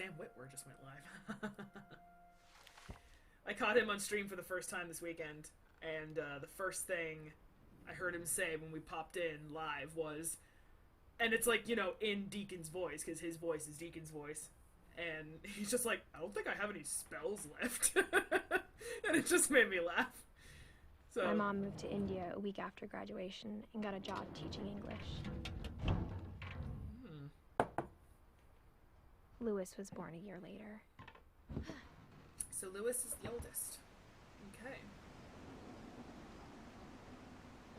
Sam Witwer just went live. I caught him on stream for the first time this weekend, and the first thing I heard him say when we popped in live was, and it's like, you know, in Deacon's voice, because his voice is Deacon's voice, and he's just like, I don't think I have any spells left. And it just made me laugh. So, my mom moved to India a week after graduation and got a job teaching English. Lewis was born a year later. So Lewis is the oldest. Okay.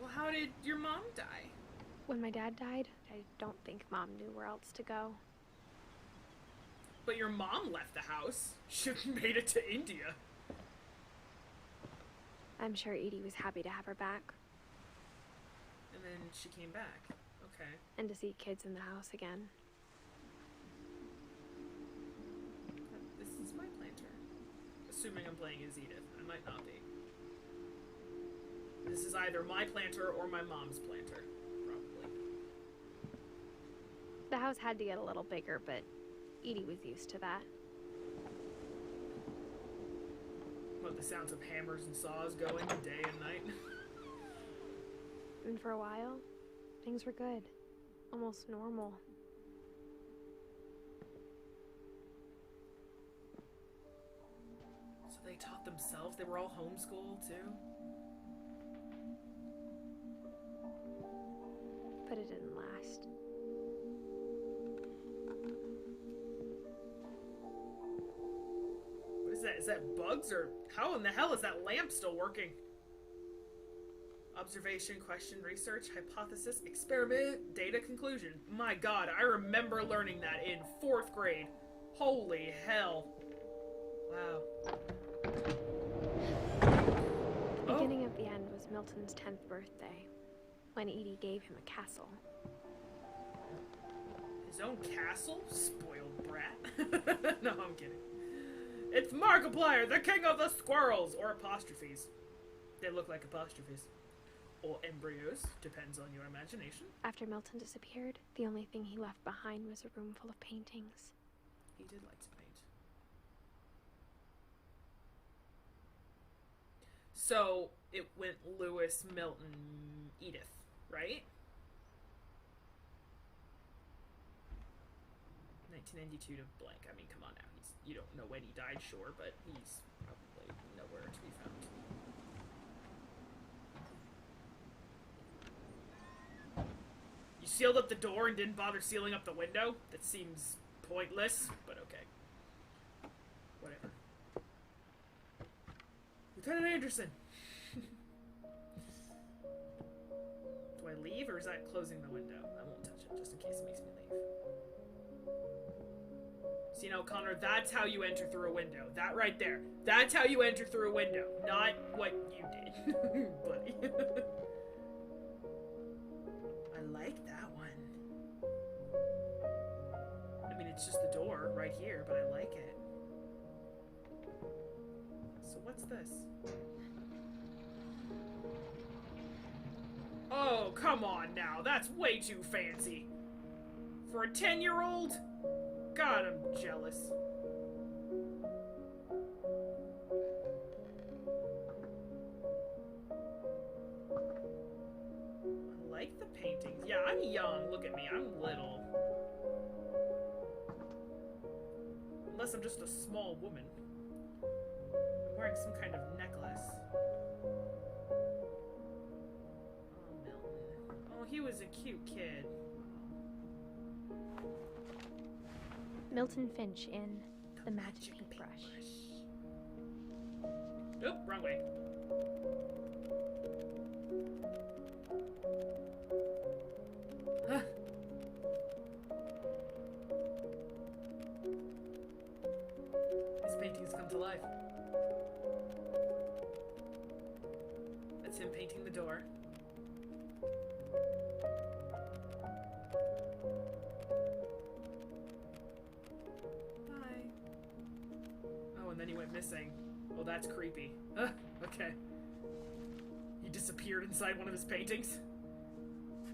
Well, how did your mom die? When my dad died, I don't think Mom knew where else to go. But your mom left the house. She made it to India. I'm sure Edie was happy to have her back. And then she came back. Okay. And to see kids in the house again. This is my planter. Assuming I'm playing as Edith. I might not be. This is either my planter or my mom's planter. Probably. The house had to get a little bigger, but Edie was used to that. What, the sounds of hammers and saws going day and night? And for a while, things were good. Almost normal. So they taught themselves? They were all homeschooled too? But it didn't last. What is that? Is that bugs, or how in the hell is that lamp still working? Observation, question, research, hypothesis, experiment, data, conclusion. My god, I remember learning that in 4th grade. Holy hell. Wow. The beginning of the end was Milton's 10th birthday, when Edie gave him a castle. His own castle? Spoiled brat. No, I'm kidding. It's Markiplier, the king of the squirrels! Or apostrophes. They look like apostrophes. Or embryos, depends on your imagination. After Milton disappeared, the only thing he left behind was a room full of paintings. He did like to paint. So, it went Lewis, Milton, Edith, right? 1992 to blank. I mean, come on now. You don't know when he died, sure, but he's probably nowhere to be found. You sealed up the door and didn't bother sealing up the window? That seems pointless, but okay. Whatever. Lieutenant Anderson! Do I leave, or is that closing the window? I won't touch it, just in case it makes me leave. See, now, Connor, that's how you enter through a window. That right there. That's how you enter through a window. Not what you did, buddy. I like that one. I mean, it's just the door right here, but I like it. So what's this? Oh, come on now. That's way too fancy. For a 10-year-old? God, I'm jealous. I like the paintings. Yeah, I'm young. Look at me. I'm little. Unless I'm just a small woman. I'm wearing some kind of necklace. Oh, Milton. Oh, he was a cute kid. Milton Finch in The Magic Paintbrush. Oop, wrong way. Huh. His paintings come to life. That's him painting the door. Missing. Well, that's creepy. Okay. He disappeared inside one of his paintings?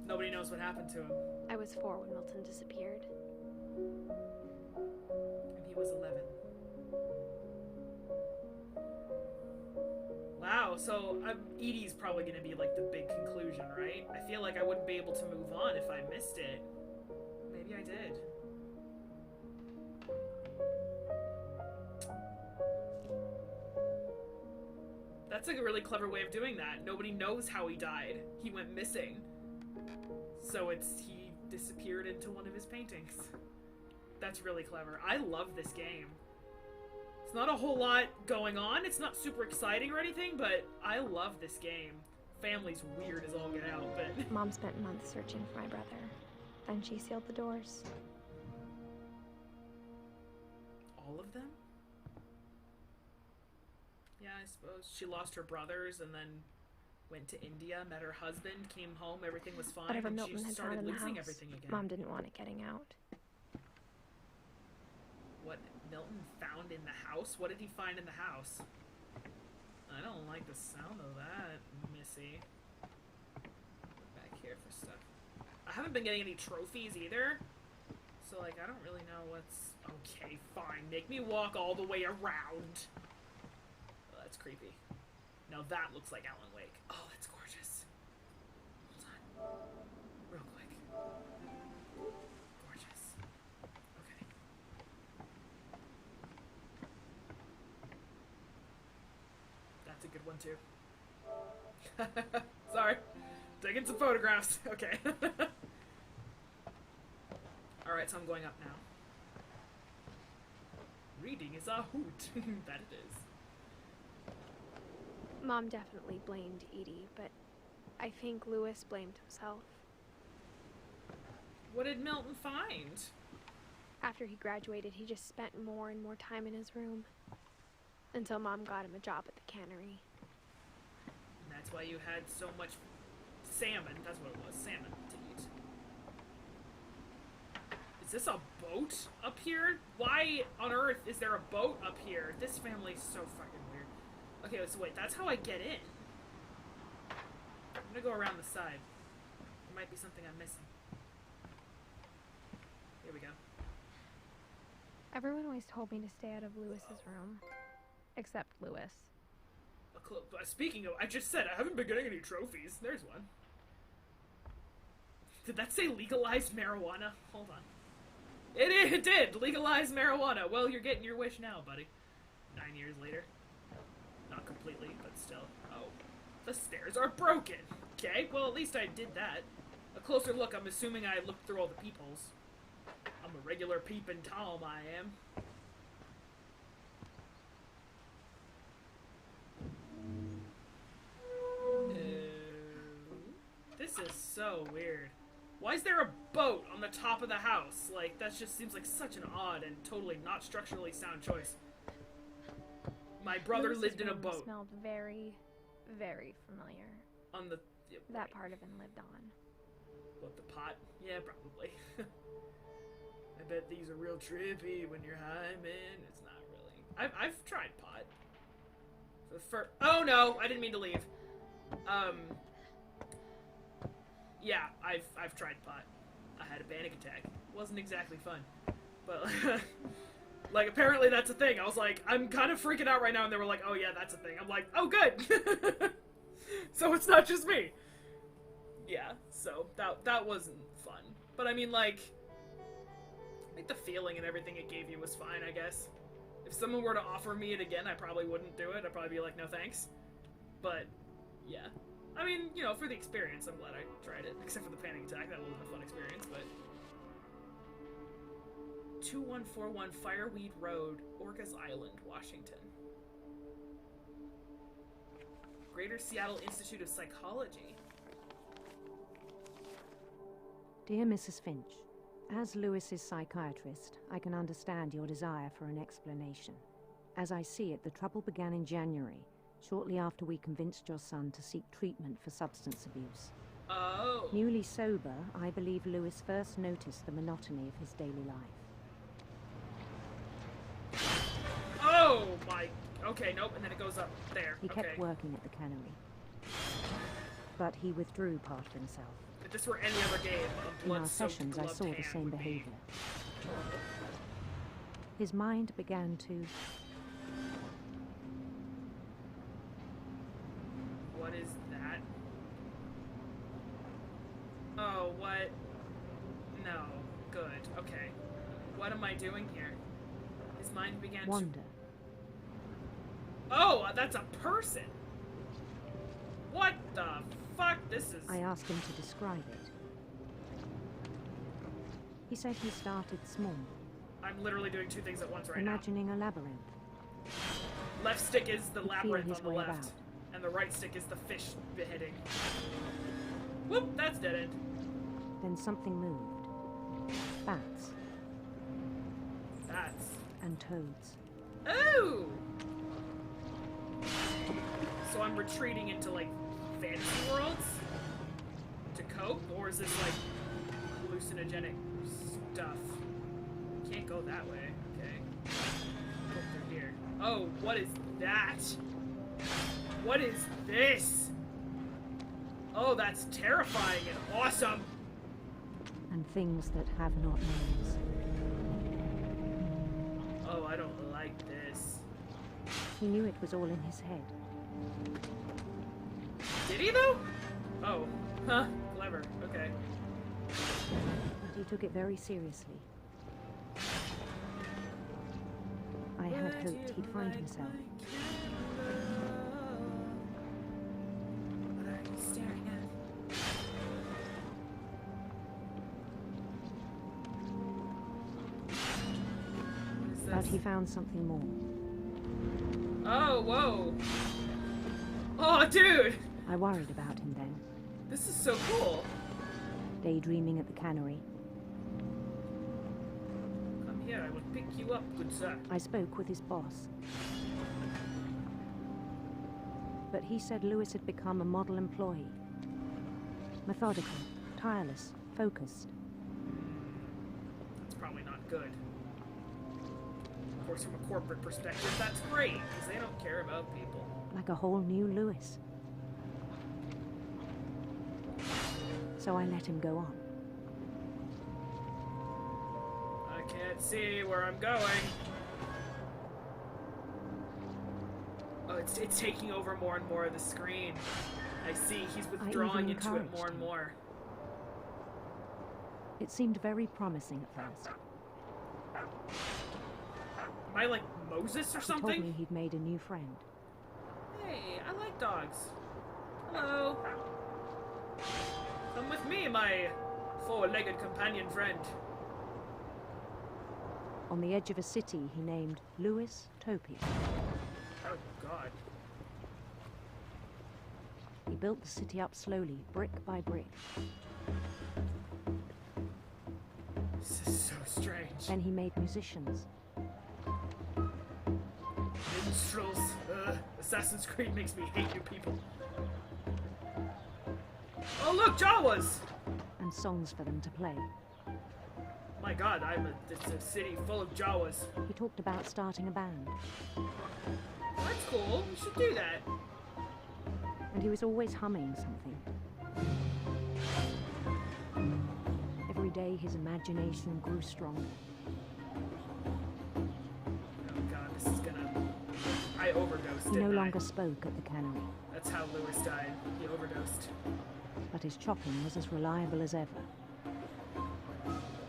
Nobody knows what happened to him. I was 4 when Milton disappeared. And he was 11. Wow, so Edie's probably going to be like the big conclusion, right? I feel like I wouldn't be able to move on if I missed it. Maybe I did. That's like a really clever way of doing that. Nobody knows how he died. He went missing. So he disappeared into one of his paintings. That's really clever. I love this game. It's not a whole lot going on. It's not super exciting or anything, but I love this game. Family's weird as all get out, but... Mom spent months searching for my brother. Then she sealed the doors. All of them? Yeah, I suppose. She lost her brothers and then went to India, met her husband, came home, everything was fine, Whatever and Milton she had started found in the losing house, everything again. Mom didn't want it getting out. What Milton found in the house? What did he find in the house? I don't like the sound of that, Missy. Back here for stuff. I haven't been getting any trophies either, so like I don't really know what's... Okay, fine. Make me walk all the way around. Oh, that's creepy. Now that looks like Alan Wake. Oh, that's gorgeous. Hold on. Real quick. Gorgeous. Okay. That's a good one too. Sorry. Taking some photographs. Okay. Alright, so I'm going up now. Reading is a hoot. That it is. Mom definitely blamed Edie, but I think Lewis blamed himself. What did Milton find? After he graduated, he just spent more and more time in his room. Until Mom got him a job at the cannery. And that's why you had so much salmon. That's what it was. Salmon to eat. Is this a boat up here? Why on earth is there a boat up here? This family's so fucking weird. Okay, so wait, that's how I get in. I'm gonna go around the side. There might be something I'm missing. Here we go. Everyone always told me to stay out of Lewis's room. Except Lewis. Speaking of, I just said I haven't been getting any trophies. There's one. Did that say legalize marijuana? Hold on. It did! Legalize marijuana. Well, you're getting your wish now, buddy. 9 years later. Not completely, but still. Oh. The stairs are broken! Okay, well at least I did that. A closer look, I'm assuming I looked through all the peepholes. I'm a regular peeping Tom, I am. This is so weird. Why is there a boat on the top of the house? Like, that just seems like such an odd and totally not structurally sound choice. My brother Lewis's lived in a room boat. Smelled very, very familiar. On the... Yeah, That right. part of him lived on. What, the pot? Yeah, probably. I bet these are real trippy when you're high, man. It's not really. I've tried pot. For the first... Oh, no! I didn't mean to leave. Yeah, I've tried pot. I had a panic attack. It wasn't exactly fun. But, like, apparently that's a thing. I was like, I'm kind of freaking out right now, and they were like, oh yeah, that's a thing. I'm like, oh good! So it's not just me. Yeah, so that wasn't fun. But I mean, like, I think the feeling and everything it gave you was fine, I guess. If someone were to offer me it again, I probably wouldn't do it. I'd probably be like, no thanks. But, yeah. I mean, you know, for the experience, I'm glad I tried it. Except for the panic attack, that wasn't a fun experience, but... 2141 Fireweed Road, Orcas Island, Washington. Greater Seattle Institute of Psychology. Dear Mrs. Finch, as Lewis's psychiatrist, I can understand your desire for an explanation. As I see it, the trouble began in January, shortly after we convinced your son to seek treatment for substance abuse. Oh. Newly sober, I believe Lewis first noticed the monotony of his daily life. Oh my... Okay, nope, and then it goes up there. He kept working at the cannery. But he withdrew part of himself. If this were any other game, a In our blood-soaked sessions, I gloved saw the hand same would be behavior. His mind began to... What is that? Oh, what? No. Good. Okay. What am I doing here? His mind began wander. to... Oh, that's a person! What the fuck? This is... I asked him to describe it. He said he started small. I'm literally doing two things at once right imagining a labyrinth. now. Left stick is the labyrinth his on the way left. about. And the right stick is the fish beheading. Whoop, that's dead end. Then something moved. Bats That's... and toads. Oh! So I'm retreating into, like, fantasy worlds? To cope? Or is this, like, hallucinogenic stuff? Can't go that way. Okay. Go through here. Oh, what is that? What is this? Oh, that's terrifying and awesome! And things that have not names. Oh, I don't like this. He knew it was all in his head. Did he, though? Oh. Huh. Clever. Okay. But he took it very seriously. I had hoped he'd find himself. What are you staring at? What is But this? he found something more. Oh, whoa. Oh, dude! I worried about him then, This is so cool. daydreaming at the cannery. Come here, I will pick you up, good sir. I spoke with his boss. But he said Lewis had become a model employee. Methodical, tireless, focused. That's probably not good. Of course, from a corporate perspective, that's great, because they don't care about people. Like a whole new Lewis. So I let him go on. I can't see where I'm going. Oh, it's taking over more and more of the screen. I see, he's withdrawing into it encouraged more and him. more. It seemed very promising at first. Am I like Moses or He told something? me he'd made a new friend. Hey, I like dogs. Hello. Come with me, my four-legged companion friend. On the edge of a city he named Lewis Topia. Oh, God. He built the city up slowly, brick by brick. This is so strange. Then he made musicians. Minstrels. Assassin's Creed makes me hate you people. Oh, look, Jawas! And songs for them to play. My God, it's a city full of Jawas. He talked about starting a band. That's cool. We should do that. And he was always humming something. Every day his imagination grew stronger. Oh God, this is gonna... I overdosed, He no didn't I? longer spoke at the cannery, That's how Lewis died. He overdosed. but his chopping was as reliable as ever.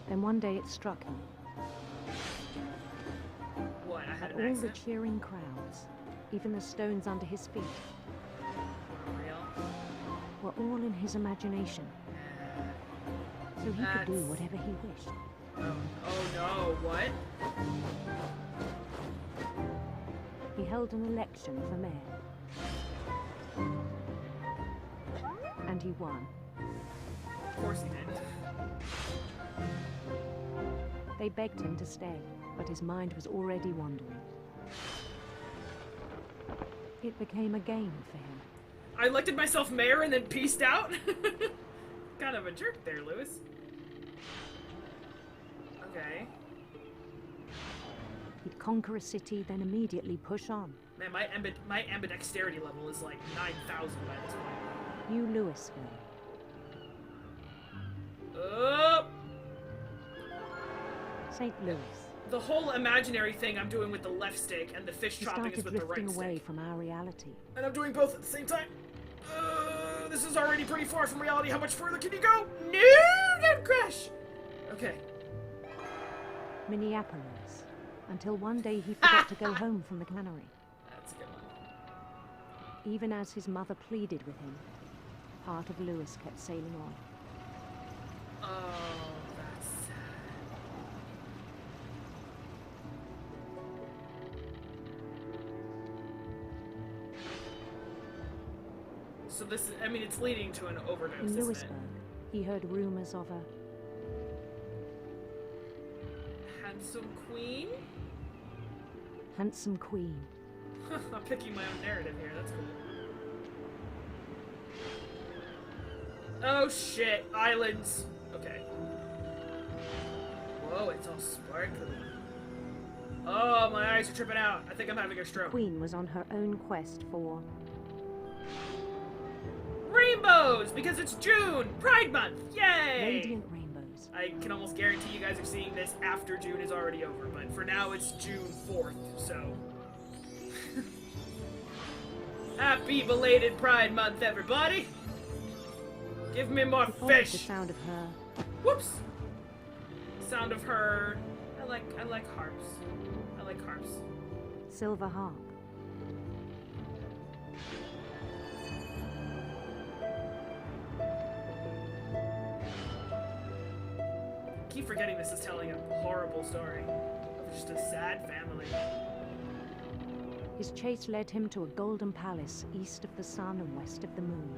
Then one day it struck him What, I had that an all the accent? cheering crowds, even the stones under his feet, Were real? were all in his imagination, so he could do That's- whatever he wished. Oh no, what? He held an election for mayor. And he won. Of course he did. They begged him to stay, but his mind was already wandering. It became a game for him. I elected myself mayor and then peaced out? Kind of a jerk there, Lewis. Okay. He'd conquer a city, then immediately push on. Man, my ambidexterity level is like 9,000 by this point. New Louisville. Oh! St. Louis. the whole imaginary thing I'm doing with the left stick and the fish He chopping is started with the right drifting away stick. from our reality. And I'm doing both at the same time. This is already pretty far from reality. How much further can you go? No, don't crash. Okay. Minneapolis. Until one day he forgot to go home from the cannery. That's a good one. Even as his mother pleaded with him, part of Lewis kept sailing on. Oh, that's sad. So this is, I mean, it's leading to an overdose, In isn't it? Lewisburg, he heard rumors of a Handsome queen? handsome queen. I'm picking my own narrative here, that's cool. Oh shit, islands. Okay. Whoa, it's all sparkly. Oh, my eyes are tripping out. I think I'm having a stroke. Queen was on her own quest for Rainbows! Because it's June! Pride Month! Yay! radiant rainbows. I can almost guarantee you guys are seeing this after June is already over, but for now it's June 4th, so... Happy belated Pride Month, everybody! Give me more He followed fish! the sound of her Whoops! Sound of her... I like harps. I like harps. silver harp. I keep forgetting this is telling a horrible story of just a sad family. His chase led him to a golden palace east of the sun and west of the moon.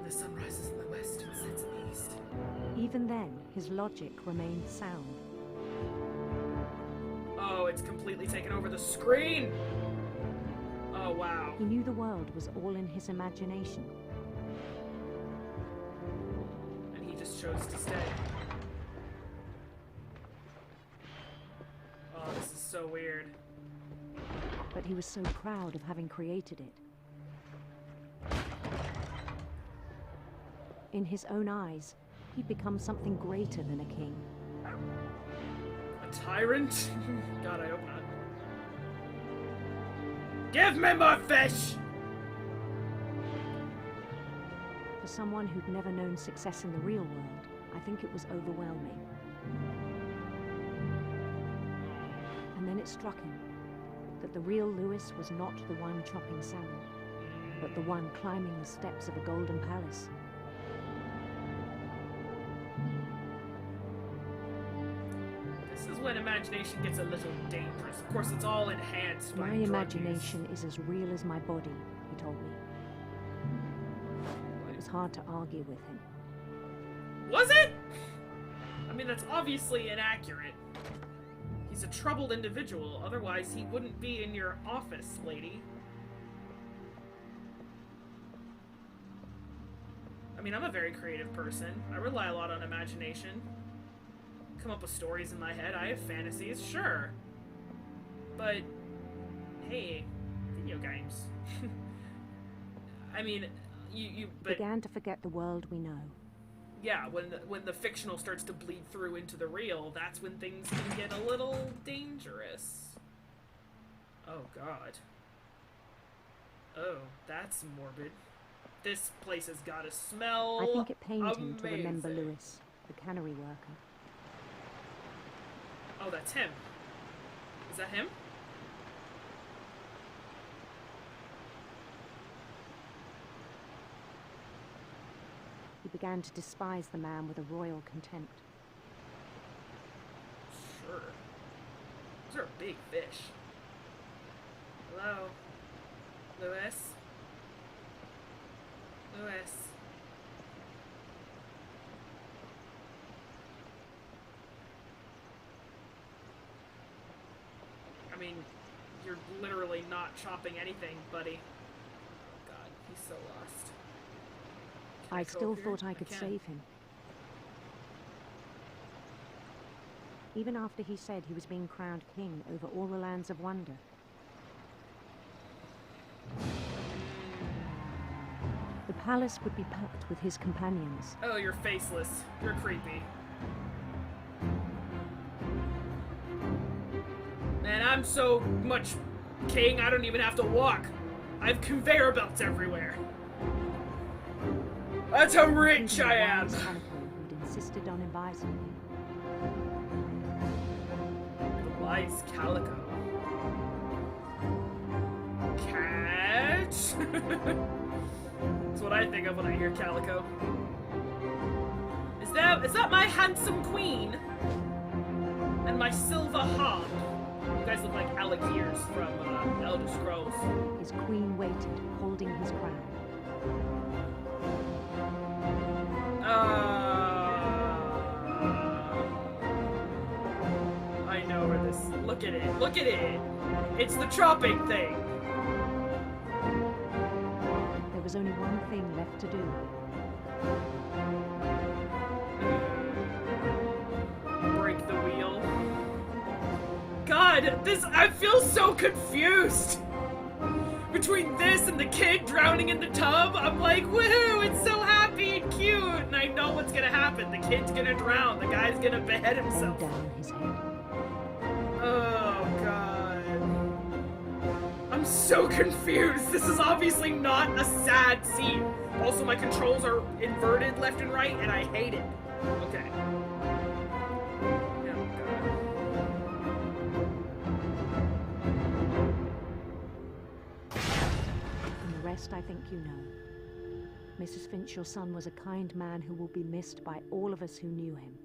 The sun rises in the west and sets in the east. Even then, his logic remained sound. Oh, it's completely taken over the screen! Oh, wow. He knew the world was all in his imagination. And he just chose to stay. Oh, this is so weird. But he was so proud of having created it. In his own eyes, he'd become something greater than a king. A tyrant? God, I hope not. Give me more fish! For someone who'd never known success in the real world, I think it was overwhelming. And then it struck him that the real Lewis was not the one chopping salmon, but the one climbing the steps of a golden palace. This is when imagination gets a little dangerous. Of course, it's all enhanced by My drug imagination is as real as my body, he told me. It was hard to argue with him. use. Was it? I mean, that's obviously inaccurate. He's a troubled individual, otherwise he wouldn't be in your office, lady. I mean, I'm a very creative person. I rely a lot on imagination. Come up with stories in my head. I have fantasies, sure. But, hey, video games. I mean, but Began to forget the world we know. yeah, when the fictional starts to bleed through into the real, that's when things can get a little dangerous. Oh God. Oh, that's morbid. This place has got to smell I think it pained him to amazing. remember Lewis, the cannery worker. Oh, that's him. Is that him? He began to despise the man with a royal contempt. Sure. Those are big fish. Hello? Lewis? Lewis? I mean, you're literally not chopping anything, buddy. God, he's so lost. Can I go still up here? thought I could can. save him. Even after he said he was being crowned king over all the lands of wonder. The palace would be packed with his companions. Oh, you're faceless. You're creepy. I'm so much king, I don't even have to walk. I have conveyor belts everywhere. That's how rich I am. Who'd insisted on advising me. The wise Calico. Catch? That's what I think of when I hear Calico. Is that my handsome queen? And my silver harp? You guys look like Alakirs from Elder Scrolls. His queen waited, holding his crown. I know where this. Look at it. Look at it. It's the chopping thing. There was only one thing left to do. Break the wheel. God, I feel so confused. Between this and the kid drowning in the tub, I'm like, woohoo, it's so happy and cute, and I know what's gonna happen. The kid's gonna drown, the guy's gonna behead himself. Down his head. Oh, God. I'm so confused. This is obviously not a sad scene. Also, my controls are inverted left and right, and I hate it. Okay. I think you know. Mrs. Finch, your son was a kind man who will be missed by all of us who knew him.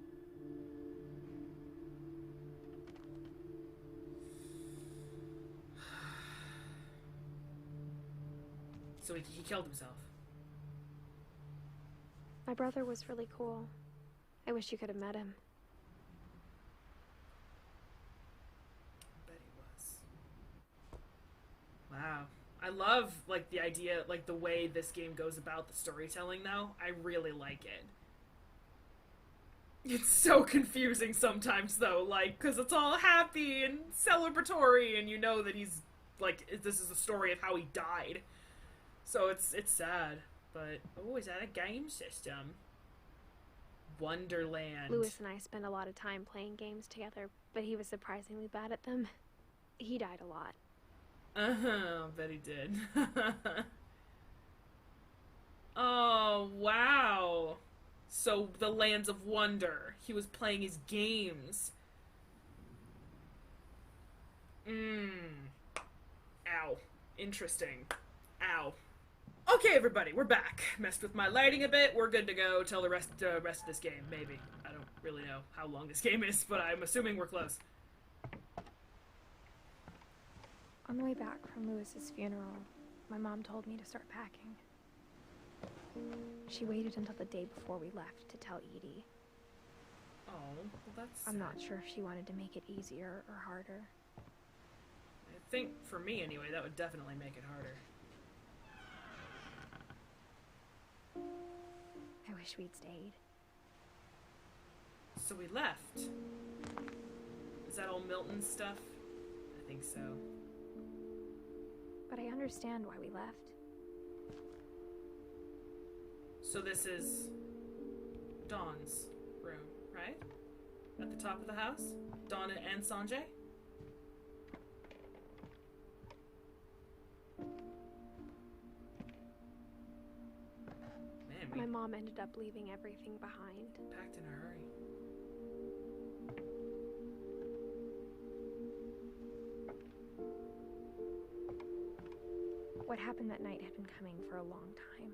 So he killed himself. My brother was really cool. I wish you could have met him. I bet he was. Wow. I love, like, the idea, like, the way this game goes about the storytelling now. I really like it. It's so confusing sometimes, though, like, because it's all happy and celebratory, and you know that he's, like, this is the story of how he died. So it's sad, but, oh, is that a game system? Wonderland. Lewis and I spent a lot of time playing games together, but he was surprisingly bad at them. He died a lot. I bet he did. Oh, wow. So, the Lands of Wonder. He was playing his games. Ow. Interesting. Ow. Okay, everybody, we're back. Messed with my lighting a bit. We're good to go till the rest of this game, maybe. I don't really know how long this game is, but I'm assuming we're close. On the way back from Lewis's funeral, my mom told me to start packing. She waited until the day before we left to tell Edie. Oh, well that's I'm not sure if she wanted to make it easier or harder. I think, for me anyway, that would definitely make it harder. I wish we'd stayed. So we left. Is that all Milton stuff? I think so. But I understand why we left. So this is Dawn's room, right? At the top of the house? Dawn and Sanjay? Man, we My mom ended up leaving everything behind. packed in a hurry. What happened that night had been coming for a long time.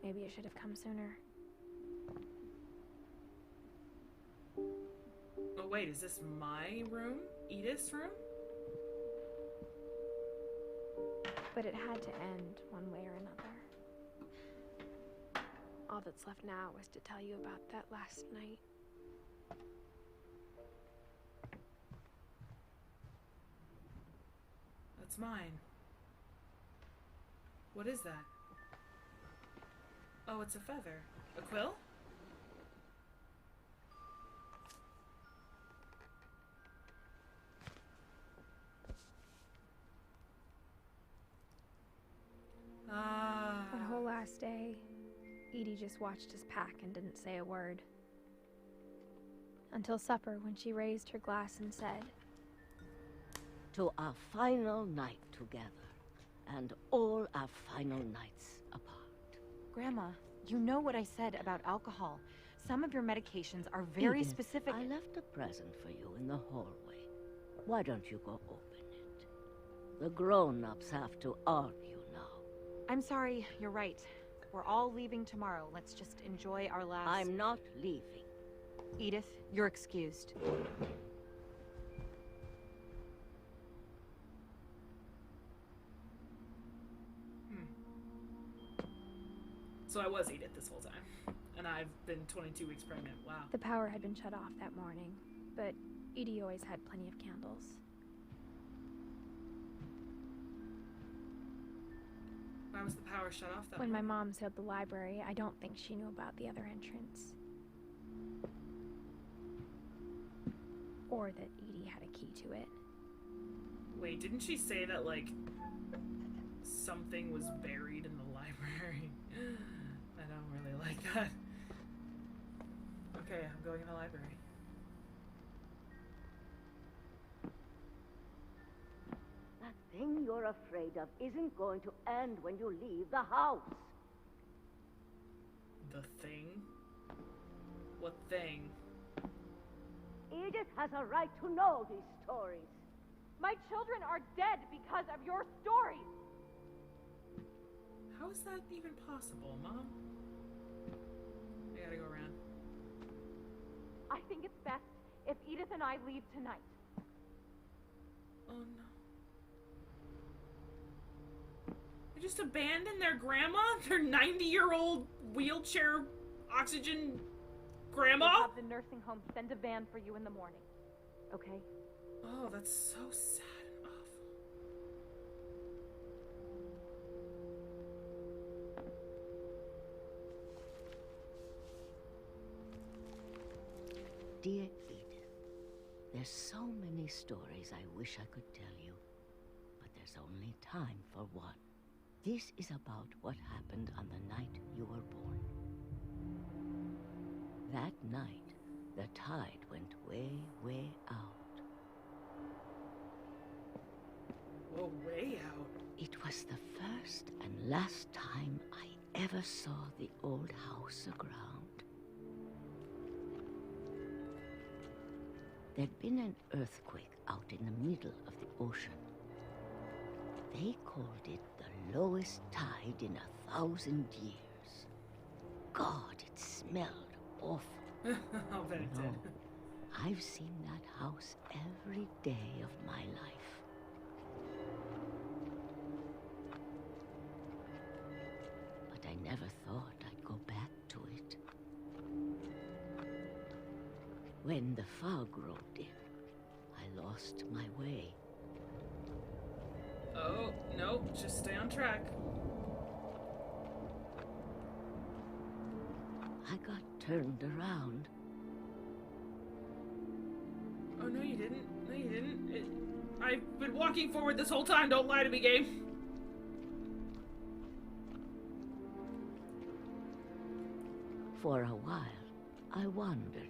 Maybe it should have come sooner. Oh wait, is this my room? Edith's room? But it had to end one way or another. All that's left now is to tell you about that last night. That's mine. What is that? Oh, it's a feather. A quill? Ah. That whole last day, Edie just watched us pack and didn't say a word. until supper when she raised her glass and said, To our final night together, and all our final nights apart. Grandma, you know what I said about alcohol. Some of your medications are very Edith, specific. I left a present for you in the hallway. Why don't you go open it? The grown-ups have to argue now. I'm sorry, you're right. We're all leaving tomorrow. Let's just enjoy our last... I'm not leaving. Edith, you're excused. So I was Edith this whole time. And I've been 22 weeks pregnant. Wow. the power had been shut off that morning, but Edie always had plenty of candles. Why was the power shut off that When my morning? mom sealed the library, I don't think she knew about the other entrance. Or that Edie had a key to it. Wait, didn't she say that, like, something was buried in the library? I don't really like that. Okay, I'm going in the library. That thing you're afraid of isn't going to end when you leave the house. The thing? What thing? Edith has a right to know these stories. My children are dead because of your stories! How is that even possible, Mom? I gotta go around. I think it's best if Edith and I leave tonight. Oh no. They just abandoned their grandma? Their 90-year-old wheelchair oxygen grandma? We'll have the nursing home send a van for you in the morning. Okay? Oh, that's so sad and awful. Dear Edith, there's so many stories I wish I could tell you, but there's only time for one. This is about what happened on the night you were born. That night, the tide went way, way out. Whoa, way out. It was the first and last time I ever saw the old house aground. There'd been an earthquake out in the middle of the ocean. They called it the lowest tide in 1,000 years. God, it smelled awful. I'll bet it did. No, I've seen that house every day of my life. But I never thought I'd go back to it. When the fog rolled in, I lost my way. Oh, no, just stay on track. I got turned around. Oh, no, you didn't. No, you didn't. I've been walking forward this whole time. Don't lie to me, game. For a while, I wandered.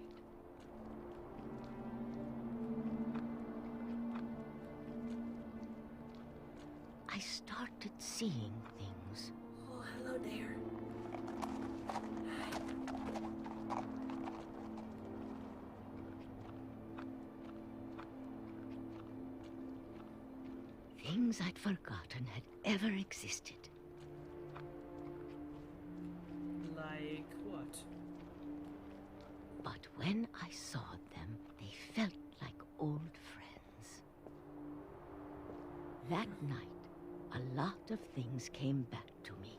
I started seeing things. Oh, hello there. Things I'd forgotten had ever existed. Like what? But when I saw them, they felt like old friends. That night, a lot of things came back to me.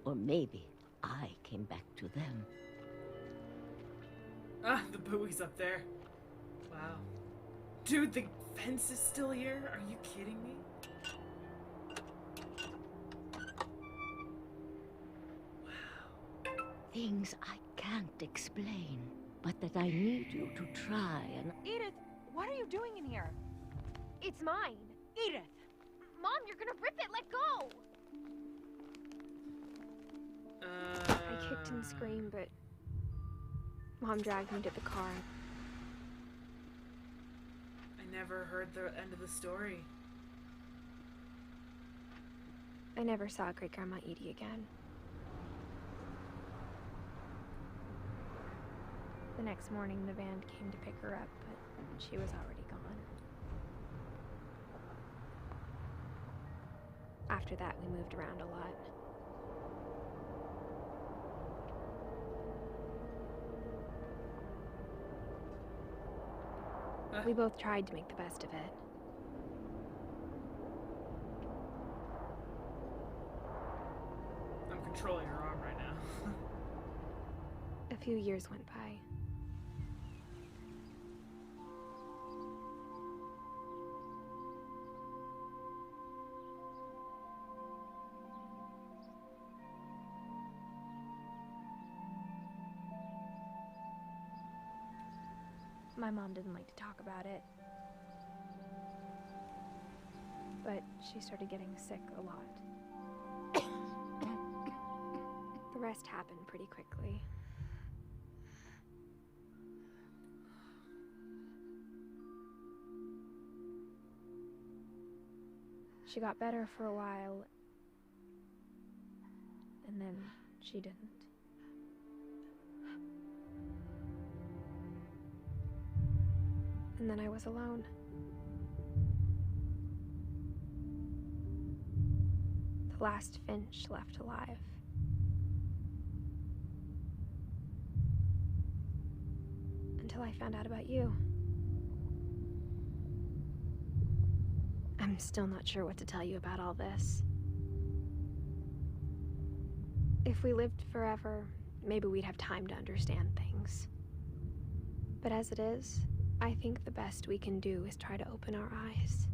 Or maybe I came back to them. Ah, the buoy's up there. Wow. Dude, the fence is still here? Are you kidding me? Wow. Things I can't explain, but that I need you to try and... Edith, what are you doing in here? It's mine. Edith! Mom, you're gonna rip it. Let go. I kicked and screamed, but Mom dragged me to the car. I never heard the end of the story. I never saw Great Grandma Edie again. The next morning, the band came to pick her up, but she was already gone. After that, we moved around a lot. We both tried to make the best of it. I'm controlling her arm right now. A few years went by. My mom didn't like to talk about it, but she started getting sick a lot. The rest happened pretty quickly. She got better for a while, and then she didn't. And then I was alone. The last Finch left alive. Until I found out about you. I'm still not sure what to tell you about all this. If we lived forever, maybe we'd have time to understand things. But as it is, I think the best we can do is try to open our eyes.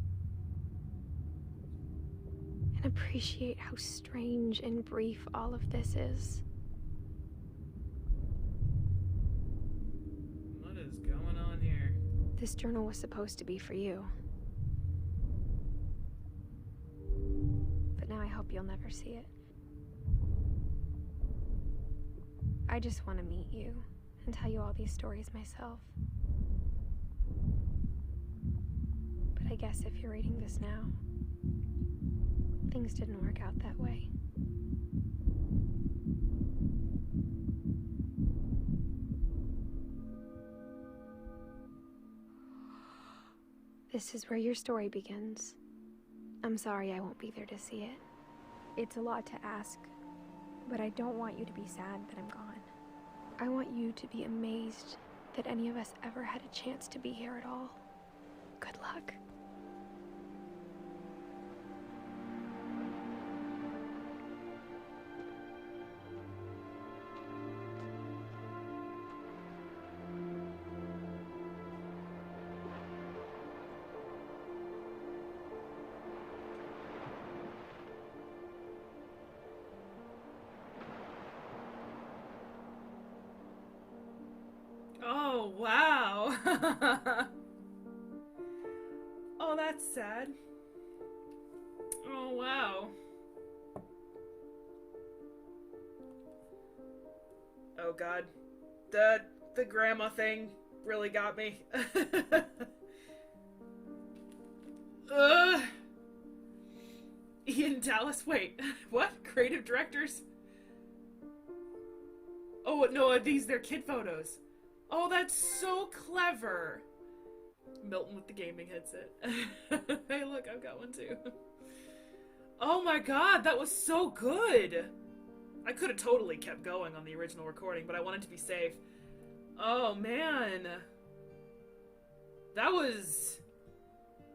And appreciate how strange and brief all of this is. What is going on here? This journal was supposed to be for you. But now I hope you'll never see it. I just want to meet you and tell you all these stories myself. But I guess if you're reading this now, things didn't work out that way. This is where your story begins. I'm sorry I won't be there to see it. It's a lot to ask, but I don't want you to be sad that I'm gone. I want you to be amazed that any of us ever had a chance to be here at all. Good luck. Oh, wow. Oh, that's sad. Oh, wow. Oh, God. The grandma thing really got me. Ian Dallas, wait, what? Creative directors? Oh, no, they're kid photos. Oh, that's so clever. Milton with the gaming headset. Hey, look, I've got one too. Oh my god, that was so good. I could have totally kept going on the original recording, but I wanted to be safe. Oh man. That was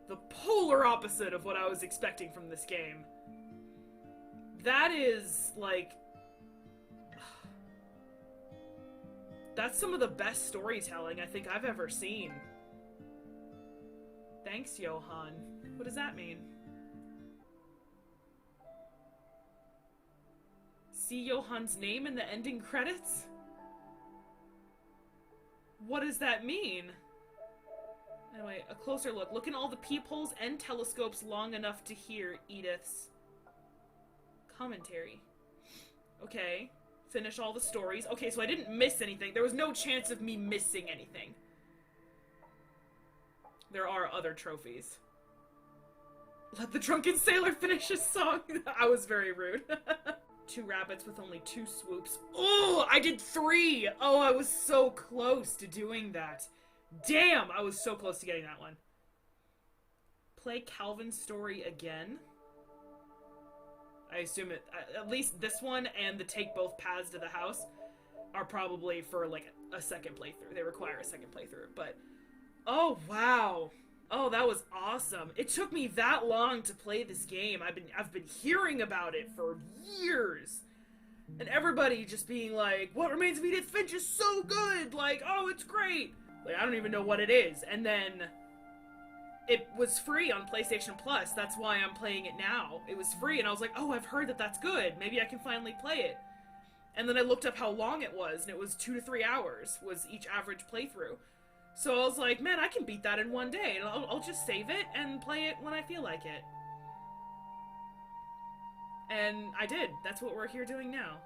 the polar opposite of what I was expecting from this game. That is, like... That's some of the best storytelling I think I've ever seen. Thanks, Johan. What does that mean? See Johan's name in the ending credits? What does that mean? Anyway, a closer look. Look in all the peepholes and telescopes long enough to hear Edith's commentary. Okay. Finish all the stories. Okay, so I didn't miss anything. There was no chance of me missing anything. There are other trophies. Let the drunken sailor finish his song. I was very rude. 2 rabbits with only 2 swoops. Oh, I did 3. Oh, I was so close to doing that. Damn, I was so close to getting that one. Play Calvin's story again. I assume it, at least this one and the take both paths to the house are probably for like a second playthrough. They require a second playthrough, but oh wow. Oh, that was awesome. It took me that long to play this game. I've been hearing about it for years. And everybody just being like, What Remains of Edith Finch is so good. Like, oh, it's great. Like, I don't even know what it is. And then it was free on PlayStation Plus. That's why I'm playing it now. It was free, and I was like, oh, I've heard that that's good. Maybe I can finally play it. And then I looked up how long it was, and it was 2 to 3 hours was each average playthrough. So I was like, man, I can beat that in one day. And I'll just save it and play it when I feel like it. And I did. That's what we're here doing now.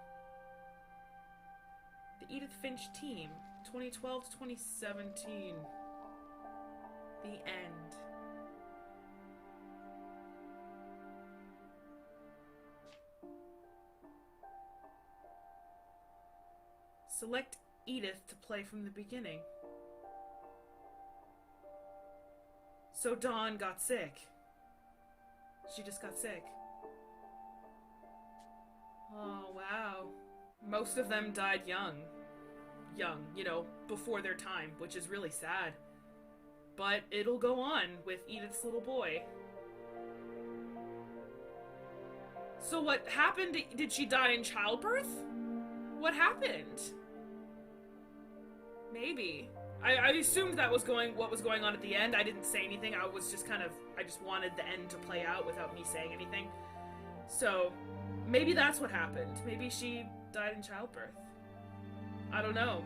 The Edith Finch team, 2012 to 2017. The end. Select Edith to play from the beginning. So Dawn got sick. She just got sick. Oh, wow. Most of them died young. Young, you know, before their time, which is really sad. But it'll go on with Edith's little boy. So what happened? Did she die in childbirth? What happened? Maybe. I assumed that was what was going on at the end. I didn't say anything. I was just I just wanted the end to play out without me saying anything. So, maybe that's what happened. Maybe she died in childbirth. I don't know.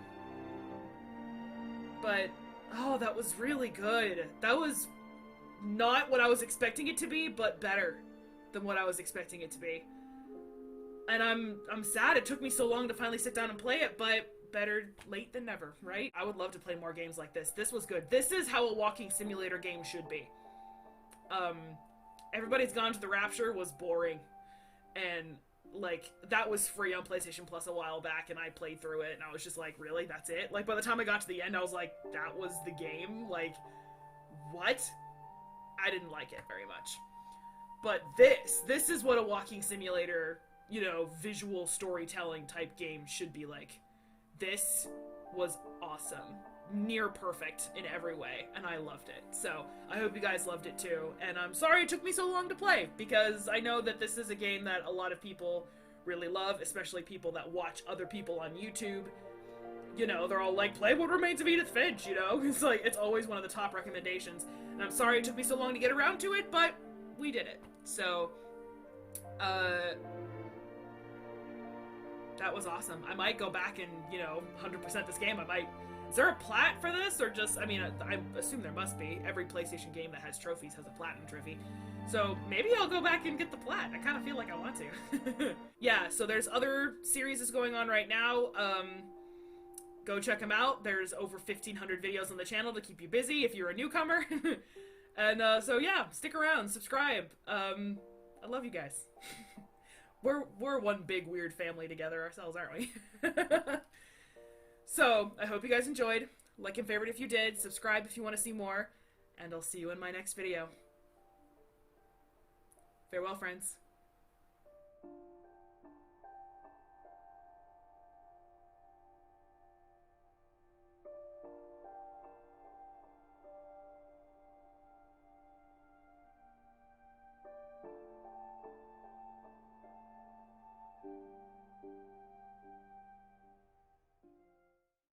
But, oh, that was really good. That was not what I was expecting it to be, but better than what I was expecting it to be. And I'm sad it took me so long to finally sit down and play it, but better late than never, right? I would love to play more games like this. This was good. This is how a walking simulator game should be. Everybody's Gone to the Rapture was boring. And, like, that was free on PlayStation Plus a while back, and I played through it, and I was just like, really? That's it? Like, by the time I got to the end, I was like, that was the game? Like, what? I didn't like it very much. But this is what a walking simulator, you know, visual storytelling type game should be like. This was awesome. Near perfect in every way, and I loved it. So, I hope you guys loved it too, and I'm sorry it took me so long to play, because I know that this is a game that a lot of people really love, especially people that watch other people on YouTube. You know, they're all like, play What Remains of Edith Finch, you know? It's like, it's always one of the top recommendations, and I'm sorry it took me so long to get around to it, but we did it. So, that was awesome. I might go back and, you know, 100% this game. Is there a plat for this, or just, I mean, I assume there must be. Every PlayStation game that has trophies has a platinum trophy. So maybe I'll go back and get the plat. I kind of feel like I want to. Yeah, so there's other series going on right now. Go check them out. There's over 1,500 videos on the channel to keep you busy if you're a newcomer. And so yeah, stick around, subscribe. I love you guys. We're one big weird family together ourselves, aren't we? So, I hope you guys enjoyed. Like and favorite if you did. Subscribe if you want to see more. And I'll see you in my next video. Farewell, friends.